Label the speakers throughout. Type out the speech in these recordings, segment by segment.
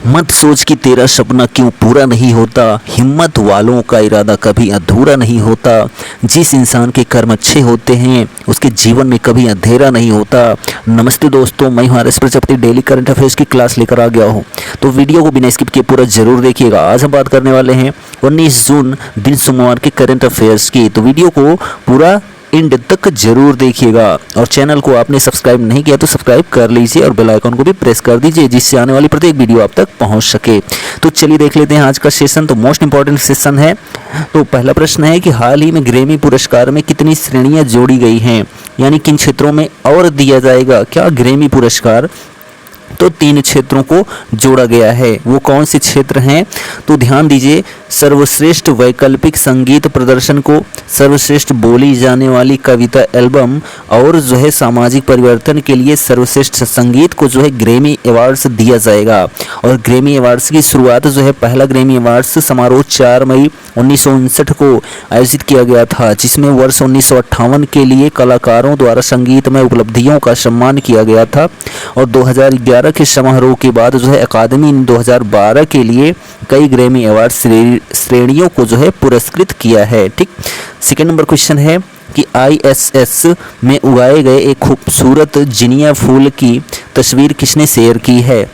Speaker 1: मत सोच कि तेरा सपना क्यों पूरा नहीं होता, हिम्मत वालों का इरादा कभी अधूरा नहीं होता। जिस इंसान के कर्म अच्छे होते हैं उसके जीवन में कभी अंधेरा नहीं होता। नमस्ते दोस्तों, मैं हूं RS. Prajapati daily current affairs की क्लास लेकर आ गया हूं, तो वीडियो को बिना स्किप किए पूरा जरूर देखिएगा। आज हम बात करने वाले हैं 19 जून दिन सोमवार के करंट अफेयर्स की, तो वीडियो को पूरा एंड तक जरूर देखिएगा। और चैनल को आपने सब्सक्राइब नहीं किया तो सब्सक्राइब कर लीजिए और बेल आइकन को भी प्रेस कर दीजिए, जिससे आने वाली प्रत्येक वीडियो आप तक पहुंच सके। तो चलिए देख लेते हैं आज का सेशन। तो मोस्ट इंपॉर्टेंट सेशन है। तो पहला प्रश्न है कि हाल ही में ग्रैमी पुरस्कार में कितनी श्रेणियां जोड़ी गई हैं, यानी किन क्षेत्रों में और दिया जाएगा क्या ग्रैमी पुरस्कार। तो 3 क्षेत्रों को जोड़ा गया है। वो कौन से क्षेत्र हैं, तो ध्यान दीजिए। सर्वश्रेष्ठ वैकल्पिक संगीत प्रदर्शन को, सर्वश्रेष्ठ बोली जाने वाली कविता एल्बम, और जो है सामाजिक परिवर्तन के लिए सर्वश्रेष्ठ संगीत को जो है ग्रैमी अवार्ड्स दिया जाएगा। और ग्रैमी अवार्ड्स की शुरुआत जो है, पहला ग्रैमी अवार्ड्स समारोह 4 मई 1959 को आयोजित किया गया था, जिसमें वर्ष 1958 के लिए कलाकारों द्वारा संगीतमय उपलब्धियों का सम्मान किया गया था। और 2011 के समारोह के बाद जो है अकादमी ने 2012 के लिए कई ग्रैमी अवार्ड श्रेणियों को जो है पुरस्कृत किया है। ठीक। सेकेंड नंबर क्वेश्चन है कि ISS में उगाए गए एक खूबसूरत जिनिया फूल की तस्वीर किसने शेयर की है।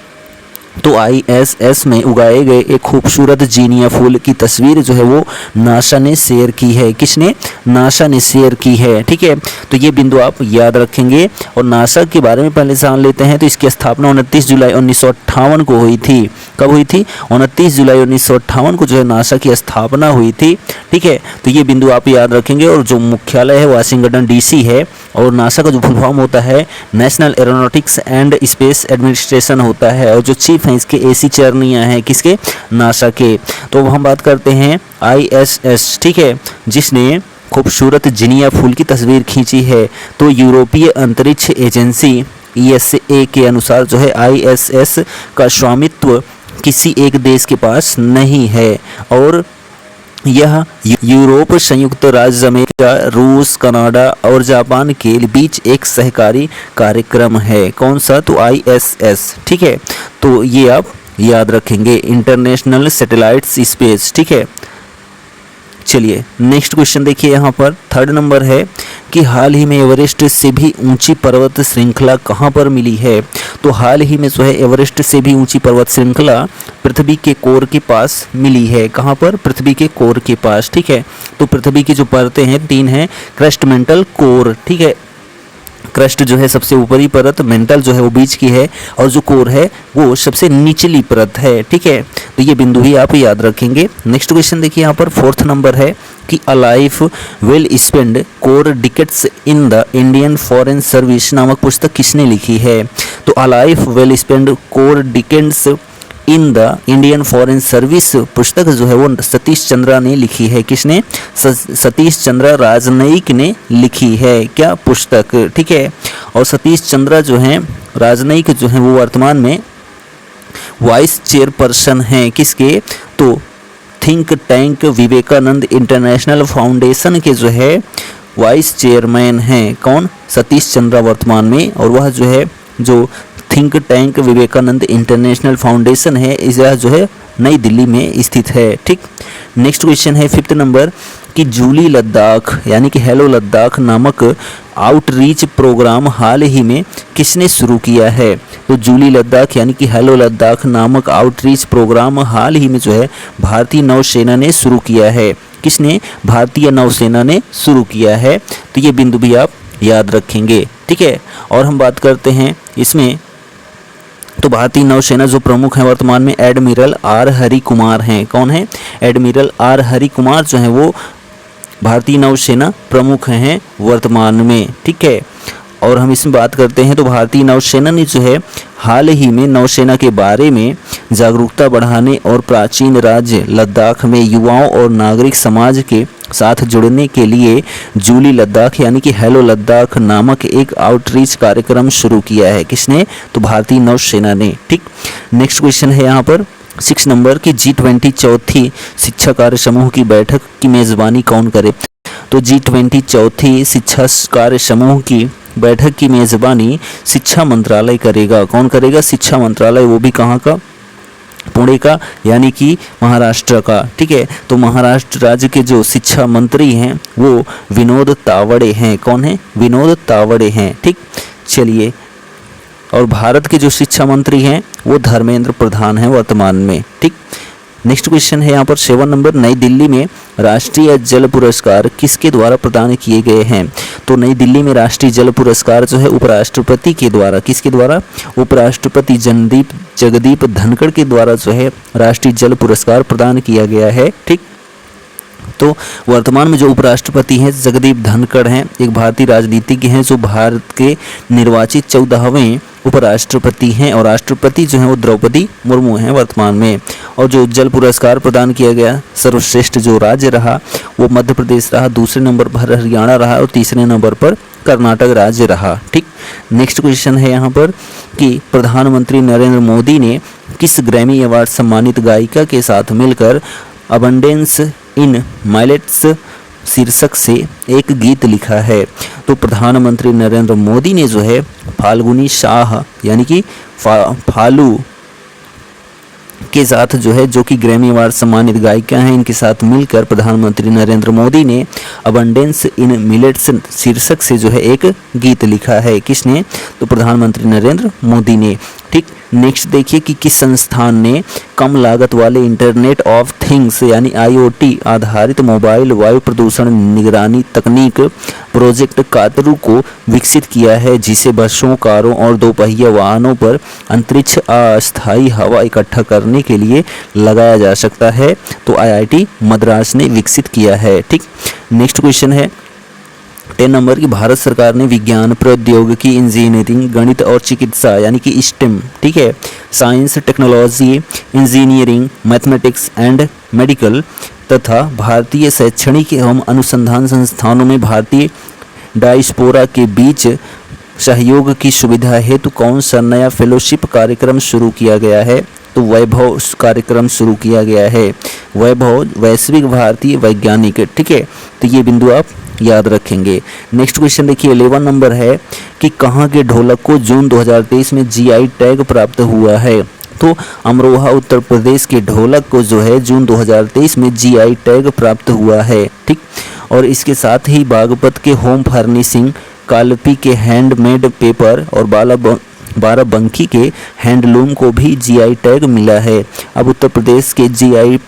Speaker 1: तो ISS में उगाए गए एक खूबसूरत जीनिया फूल की तस्वीर जो है वो नासा ने शेयर की है। किसने, नासा ने शेयर की है। ठीक है, तो ये बिंदु आप याद रखेंगे। और नासा के बारे में पहले जान लेते हैं। तो इसकी स्थापना 29 जुलाई 1958 को हुई थी। कब हुई थी, 29 जुलाई 1958 को जो है नासा की स्थापना हुई थी। ठीक है, तो ये बिंदु आप याद रखेंगे। और जो मुख्यालय है वाशिंगटन DC है, और नासा का जो फुल फॉर्म होता है national aeronautics and space administration होता है। और जो चीफ हैं इसके AC चेयरमैन हैं किसके, नासा के। तो हम बात करते हैं ISS, ठीक है, जिसने खूबसूरत जिनिया फूल की तस्वीर खींची है। तो यूरोपीय अंतरिक्ष एजेंसी ESA के अनुसार जो है ISS का स्वामित्व किसी एक देश के पास नहीं है, और यह यूरोप, संयुक्त राज्य अमेरिका, रूस, कनाडा और जापान के बीच एक सहकारी कार्यक्रम है। कौन सा, तो ISS। ठीक है, तो ये आप याद रखेंगे, इंटरनेशनल सैटेलाइट्स स्पेस। ठीक है, चलिए नेक्स्ट क्वेश्चन देखिए। यहाँ पर थर्ड नंबर है कि हाल ही में एवरेस्ट से भी ऊंची पर्वत श्रृंखला कहाँ पर मिली है। तो हाल ही में जो है एवरेस्ट से भी ऊंची पर्वत श्रृंखला पृथ्वी के कोर के पास मिली है। कहाँ पर, पृथ्वी के कोर के पास। ठीक है, तो पृथ्वी की जो परतें हैं 3 हैं, क्रस्ट, मेंटल, कोर। ठीक है, क्रस्ट जो है सबसे ऊपरी परत, मेंटल जो है वो बीच की है, और जो कोर है वो सबसे निचली परत है। ठीक है, तो ये बिंदु ही आप याद रखेंगे। नेक्स्ट क्वेश्चन देखिए यहाँ पर फोर्थ नंबर है कि a life well spend core decades in the Indian foreign service नामक पुस्तक किसने लिखी है। तो a life well spend core decades in the Indian foreign service पुस्तक जो है वो सतीश चंद्रा ने लिखी है। किसने, सतीश चंद्रा राजनयिक ने लिखी है क्या, पुस्तक। ठीक है, और सतीश चंद्रा जो हैं राजनयिक जो हैं वो वर्तमान में वाइस चेयरपर्सन हैं किसके, तो think tank Vivekananda international foundation के जो है वाइस चेयरमैन हैं। कौन, सतीश चंद्रा वर्तमान में। और वह जो है जो think tank Vivekananda international foundation है, यह जो है नई दिल्ली में स्थित है। ठीक। नेक्स्ट क्वेश्चन है फिफ्थ नंबर कि जूली लद्दाख यानी कि हेलो लद्दाख नामक आउटरीच प्रोग्राम हाल ही में किसने शुरू किया है। तो जूली लद्दाख यानी कि हेलो लद्दाख नामक आउटरीच प्रोग्राम हाल ही में जो है भारतीय नौसेना ने शुरू किया है। किसने, भारतीय नौसेना ने शुरू किया है। तो ये बिंदु भी आप याद रखेंगे। ठीक है, और हम बात करते हैं इसमें, तो भारतीय नौसेना जो प्रमुख हैं वर्तमान में एडमिरल R हरि कुमार हैं। कौन है, एडमिरल R हरि कुमार जो हैं वो भारतीय नौसेना प्रमुख हैं वर्तमान में। ठीक है, और हम इसमें बात करते हैं तो भारतीय नौसेना ने जो है हाल ही में नौसेना के बारे में जागरूकता बढ़ाने और प्राचीन राज्य लद्दाख में युवाओं और नागरिक समाज के साथ जुड़ने के लिए जूली लद्दाख यानी कि हेलो लद्दाख नामक एक आउटरीच कार्यक्रम शुरू किया है। किसने, तो भारतीय नौसेना ने। ठीक। नेक्स्ट क्वेश्चन है यहाँ पर 6 नंबर की G20 चौथी शिक्षा कार्य समूह की बैठक की मेजबानी कौन करे। तो G20 चौथी शिक्षा कार्य समूह की बैठक की मेजबानी शिक्षा मंत्रालय करेगा। कौन करेगा, शिक्षा मंत्रालय। वो भी कहाँ का, पुणे का यानी कि महाराष्ट्र का, ठीक है। तो महाराष्ट्र राज्य के जो शिक्षा मंत्री हैं वो विनोद तावड़े हैं। कौन है? विनोद तावड़े हैं, ठीक। चलिए, और भारत के जो शिक्षा मंत्री हैं वो धर्मेंद्र प्रधान हैं वर्तमान में, ठीक। नेक्स्ट क्वेश्चन है यहाँ पर 7 नंबर, नई दिल्ली में राष्ट्रीय जल पुरस्कार किसके द्वारा प्रदान किए गए हैं? तो नई दिल्ली में राष्ट्रीय जल पुरस्कार जो है उपराष्ट्रपति के द्वारा, किसके द्वारा? उपराष्ट्रपति जगदीप धनखड़ के द्वारा जो है राष्ट्रीय जल पुरस्कार प्रदान किया गया है, ठीक। तो वर्तमान में जो उपराष्ट्रपति हैं जगदीप धनखड़ हैं, एक भारतीय राजनीतिज्ञ हैं जो भारत के निर्वाचित 14वें उपराष्ट्रपति हैं, और राष्ट्रपति जो हैं वो द्रौपदी मुर्मू हैं वर्तमान में। और जो जल पुरस्कार प्रदान किया गया, सर्वश्रेष्ठ जो राज्य रहा वो मध्य प्रदेश रहा, दूसरे नंबर पर हरियाणा रहा और तीसरे नंबर पर कर्नाटक राज्य रहा, ठीक। नेक्स्ट क्वेश्चन है यहाँ पर कि प्रधानमंत्री नरेंद्र मोदी ने किस ग्रैमी अवार्ड सम्मानित गायिका के साथ मिलकर अबंडेंस इन माइलेट्स शीर्षक से एक गीत लिखा है? तो प्रधानमंत्री नरेंद्र मोदी ने जो है फाल्गुनी शाह यानी कि फालू के साथ जो है, जो कि ग्रैमी अवार्ड सम्मानित गायिका हैं, इनके साथ मिलकर प्रधानमंत्री नरेंद्र मोदी ने अबंडेंस इन मिलेट्स शीर्षक से जो है एक गीत लिखा है। किसने? तो प्रधानमंत्री नरेंद्र मोदी ने, ठीक। नेक्स्ट देखिए कि किस संस्थान ने कम लागत वाले इंटरनेट ऑफ थिंग्स यानी IoT आधारित मोबाइल वायु प्रदूषण निगरानी तकनीक प्रोजेक्ट कातरू को विकसित किया है, जिसे बसों, कारों और दोपहिया वाहनों पर अंतरिक्ष अस्थायी हवा इकट्ठा करने के लिए लगाया जा सकता है। तो IIT मद्रास ने विकसित किया है, ठीक। नेक्स्ट क्वेश्चन है 10 नंबर की, भारत सरकार ने विज्ञान, प्रौद्योगिकी, इंजीनियरिंग, गणित और चिकित्सा यानी कि स्टेम, ठीक है, science, technology, engineering, mathematics and medical तथा भारतीय शैक्षणिक एवं अनुसंधान संस्थानों में भारतीय डायस्पोरा के बीच सहयोग की सुविधा हेतु कौन सा नया फेलोशिप कार्यक्रम शुरू किया गया है? तो वैभव कार्यक्रम शुरू किया गया है। वैभव वैश्विक भारतीय वैज्ञानिक, ठीक है। तो ये बिंदु आप याद रखेंगे। नेक्स्ट क्वेश्चन देखिए 11 नंबर है कि कहाँ के ढोलक को जून 2023 में GI टैग प्राप्त हुआ है? तो अमरोहा उत्तर प्रदेश के ढोलक को जो है जून 2023 में GI टैग प्राप्त हुआ है, ठीक। और इसके साथ ही बागपत के होम फर्निशिंग, कालपी के हैंडमेड पेपर और बाराबंकी के हैंडलूम को भी GI टैग मिला है। अब उत्तर प्रदेश के GI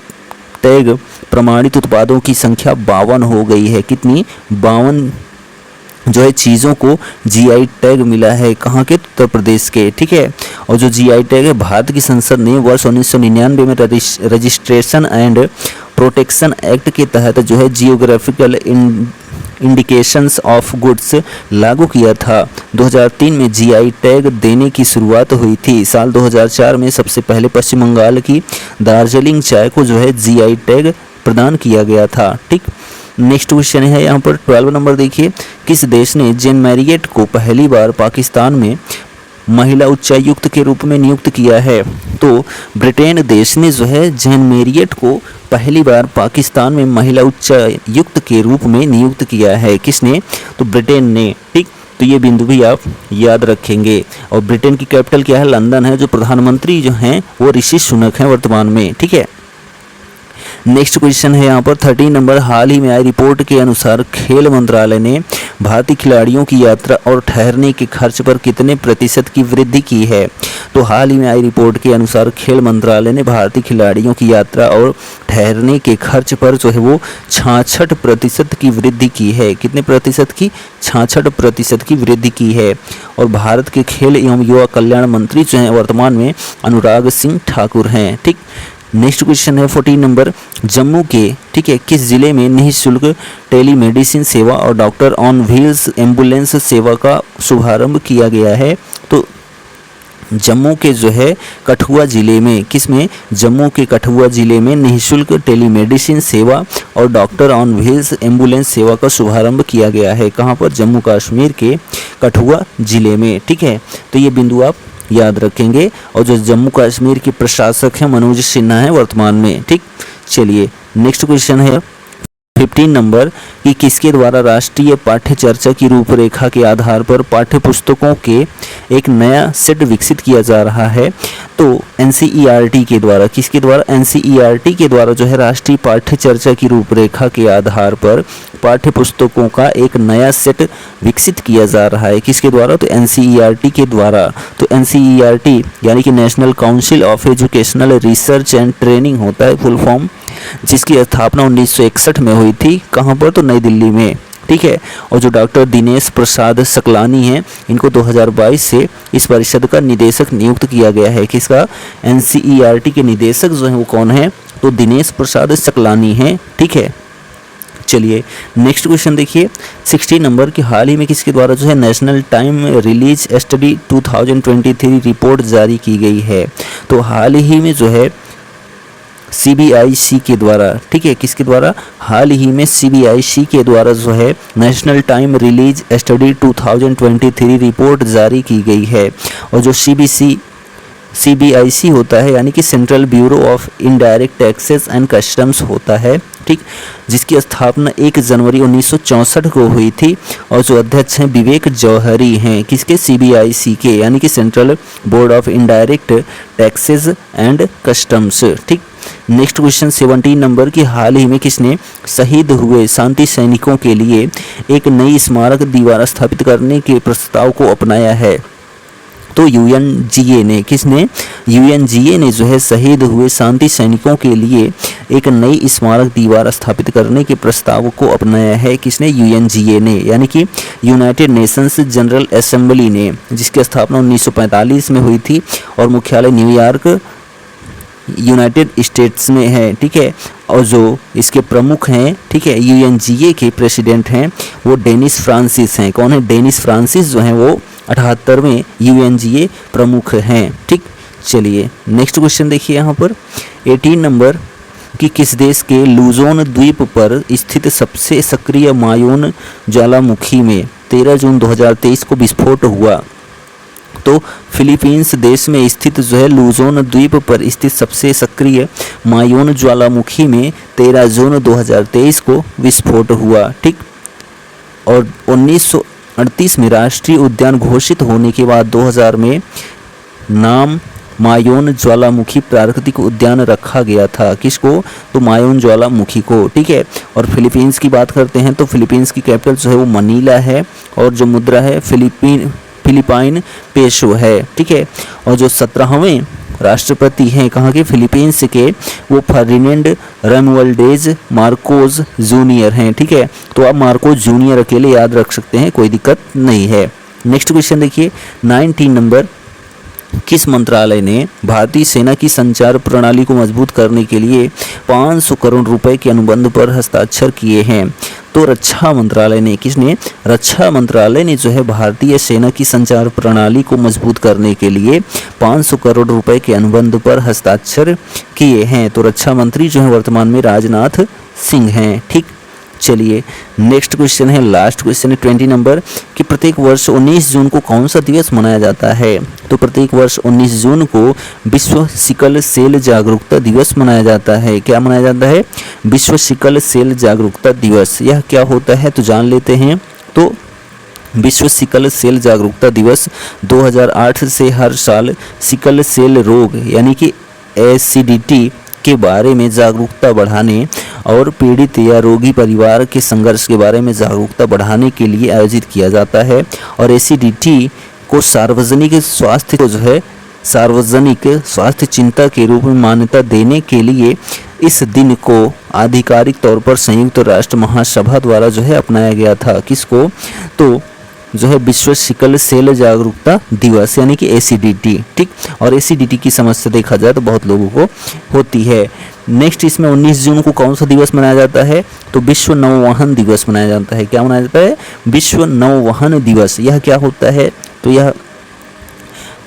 Speaker 1: टैग प्रमाणित उत्पादों की संख्या 52 हो गई है। कितनी? 52 जो है चीज़ों को GI टैग मिला है। कहाँ के? उत्तर प्रदेश के, ठीक है। और जो GI टैग है भारत की संसद ने वर्ष 1999 में रजिस्ट्रेशन एंड प्रोटेक्शन एक्ट के तहत जो है जियोग्राफिकल इंडिकेशंस ऑफ गुड्स लागू किया था। 2003 में GI टैग देने की शुरुआत हुई थी। साल 2004 में सबसे पहले पश्चिम बंगाल की दार्जिलिंग चाय को जो है GI टैग प्रदान किया गया था, ठीक। नेक्स्ट क्वेश्चन है यहाँ पर 12 नंबर देखिए, किस देश ने जेन मैरियट को पहली बार पाकिस्तान में महिला उच्चायुक्त के रूप में नियुक्त किया है? तो ब्रिटेन देश ने जो है जेन मैरियट को पहली बार पाकिस्तान में महिला उच्चायुक्त के रूप में नियुक्त किया है। किसने? तो ब्रिटेन ने, ठीक। तो ये बिंदु भी आप याद रखेंगे। और ब्रिटेन की कैपिटल क्या है? लंदन है। जो प्रधानमंत्री जो हैं वो ऋषि सुनक हैं वर्तमान में, ठीक है। नेक्स्ट क्वेश्चन है यहाँ पर 13 नंबर, हाल ही में आई रिपोर्ट के अनुसार खेल मंत्रालय ने भारतीय खिलाड़ियों की यात्रा और ठहरने के खर्च पर कितने प्रतिशत की वृद्धि की है? तो हाल ही में आई रिपोर्ट के अनुसार खेल मंत्रालय ने भारतीय खिलाड़ियों की यात्रा और ठहरने के खर्च पर जो है वो 66% की वृद्धि की है। कितने प्रतिशत की? 66% की वृद्धि की है। और भारत के खेल एवं युवा कल्याण मंत्री जो हैं वर्तमान में अनुराग सिंह ठाकुर हैं, ठीक। नेक्स्ट क्वेश्चन है 14 नंबर, जम्मू के, ठीक है, किस जिले में निःशुल्क टेलीमेडिसिन सेवा और डॉक्टर ऑन व्हील्स एम्बुलेंस सेवा का शुभारंभ किया गया है? तो जम्मू के जो है कठुआ जिले में, किसमें? जम्मू के कठुआ जिले में निःशुल्क टेलीमेडिसिन सेवा और डॉक्टर ऑन व्हील्स एम्बुलेंस सेवा का शुभारंभ किया गया है। कहाँ पर? जम्मू कश्मीर के कठुआ जिले में, ठीक है। तो ये बिंदु आप याद रखेंगे। और जो जम्मू कश्मीर के प्रशासक हैं मनोज सिन्हा हैं वर्तमान में, ठीक। चलिए नेक्स्ट क्वेश्चन है 15 नंबर कि किसके द्वारा राष्ट्रीय पाठ्य चर्चा की रूपरेखा के आधार पर पाठ्य पुस्तकों के एक नया सेट विकसित किया जा रहा है। तो एनसीईआरटी के द्वारा, किसके द्वारा? एनसीईआरटी के द्वारा जो है राष्ट्रीय पाठ्य चर्चा की रूपरेखा के आधार पर पाठ्य पुस्तकों का एक नया सेट विकसित किया जा रहा है। किसके द्वारा? तो एनसीईआरटी के द्वारा। तो एनसीईआरटी यानी कि national council of educational research and training होता है फुल फॉर्म, जिसकी स्थापना 1961 में हुई थी। कहाँ पर? तो नई दिल्ली में, ठीक है। और जो डॉक्टर दिनेश प्रसाद सकलानी हैं, इनको 2022 से इस परिषद का निदेशक नियुक्त किया गया है। किसका? एनसीईआरटी के निदेशक जो हैं वो कौन है? तो दिनेश प्रसाद सकलानी हैं, ठीक है। चलिए नेक्स्ट क्वेश्चन देखिए 16 नंबर की हाल ही में किसके द्वारा जो है national time release study 2023 report जारी की गई है। तो हाल ही में जो है CBIC के द्वारा, ठीक है, किसके द्वारा? हाल ही में CBIC के द्वारा जो है national time release study 2023 report जारी की गई है। और जो CBIC होता है यानी कि central bureau of indirect taxes and customs होता है, ठीक, जिसकी स्थापना 1 जनवरी 1964 को हुई थी। और जो अध्यक्ष हैं विवेक जौहरी हैं, किसके? CBIC के यानी कि central board of indirect taxes and customs, ठीक। नेक्स्ट क्वेश्चन 17 नंबर की हाल ही में किसने शहीद हुए शांति सैनिकों के लिए एक नई स्मारक दीवार स्थापित करने के प्रस्ताव को अपनाया है? तो UNGA ने, किसने? UNGA ने जो है शहीद हुए शांति सैनिकों के लिए एक नई स्मारक दीवार स्थापित करने के प्रस्ताव को अपनाया है। किसने? UNGA ने यानी कि यूनाइटेड नेशंस जनरल असेंबली ने, जिसकी स्थापना 1945 में हुई थी और मुख्यालय न्यूयॉर्क यूनाइटेड स्टेट्स में है, ठीक है। और जो इसके प्रमुख हैं, ठीक है, UNGA के प्रेसिडेंट हैं वो डेनिस फ्रांसिस हैं। कौन है? डेनिस फ्रांसिस जो हैं वो 78वें UNGA प्रमुख हैं, ठीक। चलिए नेक्स्ट क्वेश्चन देखिए यहाँ पर 18 नंबर कि किस देश के लुजोन द्वीप पर स्थित सबसे सक्रिय मायून ज्वालामुखी में 13 जून 2023 को विस्फोट हुआ? तो फिलीपींस देश में स्थित जो है लुजोन द्वीप पर स्थित सबसे सक्रिय मायून ज्वालामुखी में 13 जून 2023 को विस्फोट हुआ, ठीक। और 1938 में राष्ट्रीय उद्यान घोषित होने के बाद 2000 में नाम मायून ज्वालामुखी प्राकृतिक उद्यान रखा गया था। किसको? तो मायून ज्वालामुखी को, ठीक है। और फिलीपींस की बात करते हैं तो फिलीपींस की कैपिटल जो है वो मनीला है और जो मुद्रा है फिलिपाइन पेसो है, ठीक है। और जो 17वें राष्ट्रपति हैं कहाँ के? फिलीपींस के, वो फर्डिनेंड रेमुल्डेज मार्कोस जूनियर हैं, ठीक है। तो आप मार्कोस जूनियर अकेले याद रख सकते हैं, कोई दिक्कत नहीं है। नेक्स्ट क्वेश्चन देखिए 19 नंबर किस मंत्रालय ने भारतीय सेना की संचार प्रणाली को मजबूत करने के लिए 500 करोड़ रुपए के अनुबंध पर हस्ताक्षर किए हैं? तो रक्षा मंत्रालय ने, किसने? रक्षा मंत्रालय ने जो है भारतीय सेना की संचार प्रणाली को मजबूत करने के लिए 500 करोड़ रुपए के अनुबंध पर हस्ताक्षर किए हैं। तो रक्षा मंत्री जो है वर्तमान में राजनाथ सिंह हैं, ठीक। चलिए नेक्स्ट क्वेश्चन है, लास्ट क्वेश्चन है 20 नंबर कि प्रत्येक वर्ष 19 जून को कौन सा दिवस मनाया जाता है? तो प्रत्येक वर्ष 19 जून को विश्व सिकल सेल जागरूकता दिवस मनाया जाता है। क्या मनाया जाता है? विश्व सिकल सेल जागरूकता दिवस। यह क्या होता है तो जान लेते हैं। तो विश्व सिकल सेल जागरूकता दिवस 2008 से हर साल सिकल सेल रोग यानी कि एसिडिटी के बारे में जागरूकता बढ़ाने और पीड़ित या रोगी परिवार के संघर्ष के बारे में जागरूकता बढ़ाने के लिए आयोजित किया जाता है। और एसिडिटी को सार्वजनिक स्वास्थ्य को जो है सार्वजनिक स्वास्थ्य चिंता के रूप में मान्यता देने के लिए इस दिन को आधिकारिक तौर पर संयुक्त राष्ट्र महासभा द्वारा जो है अपनाया गया था। किसको? तो जो है विश्व सिकल सेल जागरूकता दिवस यानी कि एसिडिटी, ठीक। और एसिडिटी की समस्या देखा जाए तो बहुत लोगों को होती है। नेक्स्ट इसमें 19 जून को कौन सा दिवस मनाया जाता है? तो विश्व नौवहन दिवस मनाया जाता है। क्या मनाया जाता है? विश्व नौवहन दिवस। यह क्या होता है? तो यह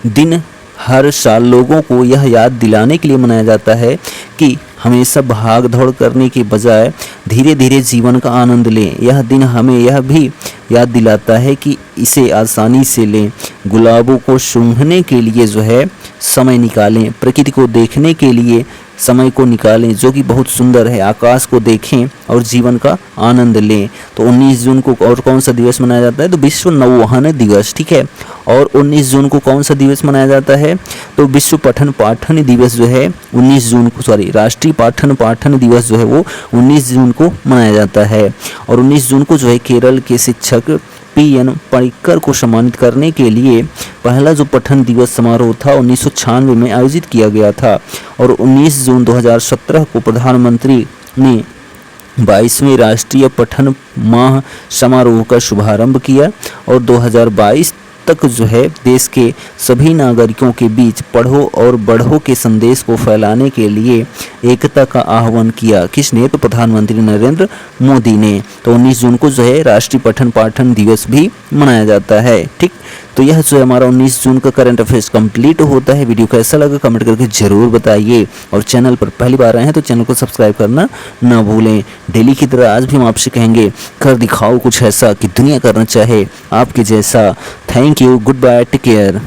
Speaker 1: दिन हर साल लोगों को यह याद दिलाने के लिए मनाया जाता है कि हमेशा भाग दौड़ करने के बजाय धीरे धीरे जीवन का आनंद लें। यह दिन हमें यह भी याद दिलाता है कि इसे आसानी से लें, गुलाबों को सूंघने के लिए जो है समय निकालें, प्रकृति को देखने के लिए समय को निकालें जो कि बहुत सुंदर है, आकाश को देखें और जीवन का आनंद लें। तो 19 जून को और कौन सा दिवस मनाया जाता है? तो विश्व नौवहन दिवस, ठीक है। और 19 जून को कौन सा दिवस मनाया जाता है? तो विश्व पठन पाठन दिवस जो है 19 जून को, राष्ट्रीय पठन पाठन दिवस जो है वो 19 जून को मनाया जाता है। और 19 जून को जो है केरल के शिक्षक पीएन पणिक्कर को सम्मानित करने के लिए पहला जो पठन दिवस समारोह था 1996 में आयोजित किया गया था। और 19 जून 2017 को प्रधानमंत्री ने 22वें राष्ट्रीय पठन माह समारोह का शुभारंभ किया। और 2022 तक जो है देश के सभी नागरिकों के बीच पढ़ो और बढ़ो के संदेश को फैलाने के लिए एकता का आह्वान किया। किसने? तो प्रधानमंत्री नरेंद्र मोदी ने। तो 19 जून को जो है राष्ट्रीय पठन पाठन दिवस भी मनाया जाता है, ठीक। तो यह जो है हमारा 19 जून का करंट अफेयर्स कंप्लीट होता है। वीडियो कैसा लगा कमेंट करके जरूर बताइए। और चैनल पर पहली बार आए हैं तो चैनल को सब्सक्राइब करना ना भूलें। डेली की तरह आज भी हम आपसे कहेंगे, कर दिखाओ कुछ ऐसा कि दुनिया करना चाहे आपके जैसा। Thank you, goodbye, take care.